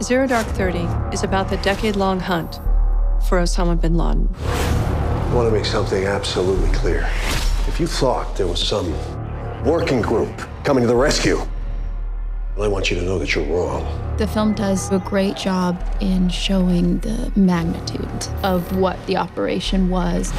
Zero Dark 30 is about the decade-long hunt for Osama bin Laden. I want to make something absolutely clear. If you thought there was some working group coming to the rescue, well, I want you to know that you're wrong. The film does a great job in showing the magnitude of what the operation was.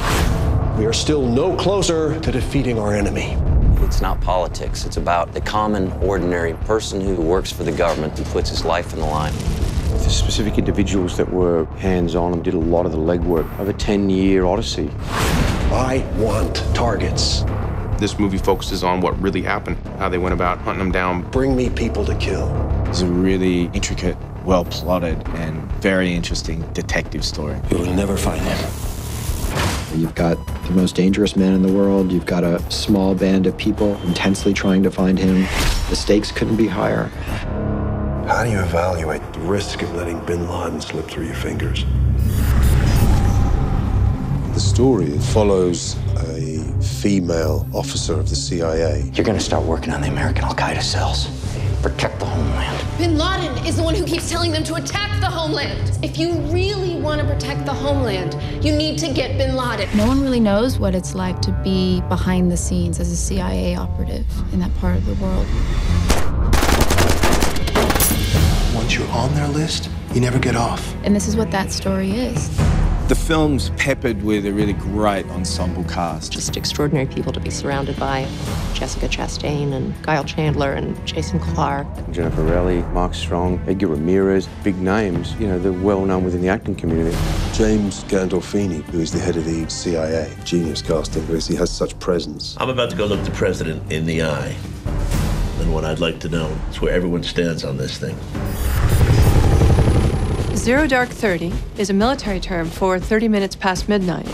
We are still no closer to defeating our enemy. It's not politics. It's about the common, ordinary person who works for the government and puts his life on the line. The specific individuals that were hands-on and did a lot of the legwork of a 10-year odyssey. I want targets. This movie focuses on what really happened, how they went about hunting them down. Bring me people to kill. It's a really intricate, well-plotted, and very interesting detective story. You will never find him. You've got the most dangerous man in the world. You've got a small band of people intensely trying to find him. The stakes couldn't be higher. How do you evaluate the risk of letting bin Laden slip through your fingers? The story follows a female officer of the CIA. You're going to start working on the American Al-Qaeda cells. Protect the homeland. Bin Laden is the one who keeps telling them to attack the homeland. If you really want to protect the homeland, you need to get Bin Laden. No one really knows what it's like to be behind the scenes as a CIA operative in that part of the world. Once you're on their list, you never get off. And this is what that story is. The film's peppered with a really great ensemble cast. Just extraordinary people to be surrounded by. Jessica Chastain and Kyle Chandler and Jason Clarke. Jennifer Reilly, Mark Strong, Edgar Ramirez, big names. You know, they're well known within the acting community. James Gandolfini, who is the head of the CIA, genius casting because he has such presence. I'm about to go look the president in the eye. And what I'd like to know is where everyone stands on this thing. Zero Dark 30 is a military term for 30 minutes past midnight.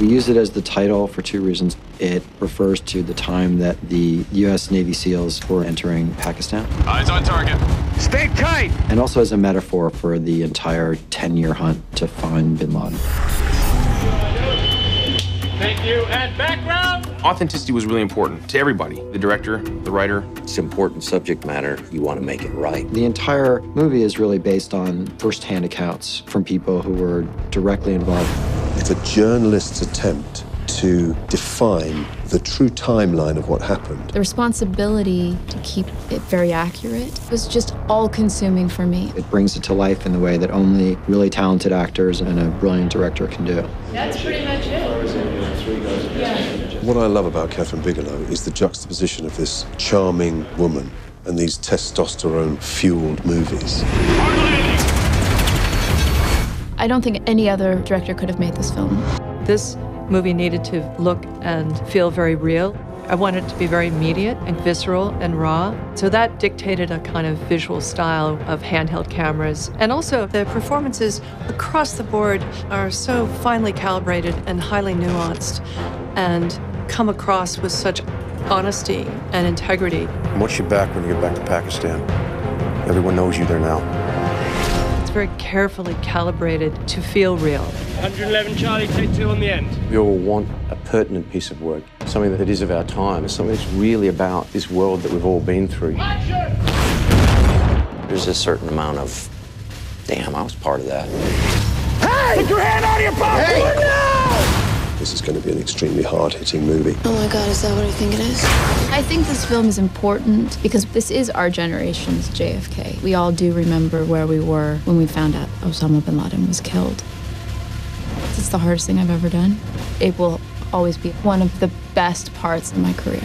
We use it as the title for two reasons. It refers to the time that the U.S. Navy SEALs were entering Pakistan. Eyes on target. Stay tight! And also as a metaphor for the entire 10-year hunt to find bin Laden. Thank you, and background! Authenticity was really important to everybody. The director, the writer. It's important subject matter. You want to make it right. The entire movie is really based on first-hand accounts from people who were directly involved. It's a journalist's attempt to define the true timeline of what happened. The responsibility to keep it very accurate was just all-consuming for me. It brings it to life in the way that only really talented actors and a brilliant director can do. That's pretty much it. What I love about Catherine Bigelow is the juxtaposition of this charming woman and these testosterone-fueled movies. I don't think any other director could have made this film. This movie needed to look and feel very real. I wanted it to be very immediate and visceral and raw. So that dictated a kind of visual style of handheld cameras. And also the performances across the board are so finely calibrated and highly nuanced and come across with such honesty and integrity. Watch your back when you get back to Pakistan. Everyone knows you there now. It's very carefully calibrated to feel real. 111 Charlie, take 2 on the end. We all want a pertinent piece of work, something that is of our time, something that's really about this world that we've all been through. Action! There's a certain amount of, damn, I was part of that. Hey! Put your hand out of your pocket! Hey! No! This is going to be an extremely hard-hitting movie. Oh my God, is that what I think it is? I think this film is important because this is our generation's JFK. We all do remember where we were when we found out Osama bin Laden was killed. It's the hardest thing I've ever done. It will always be one of the best parts of my career.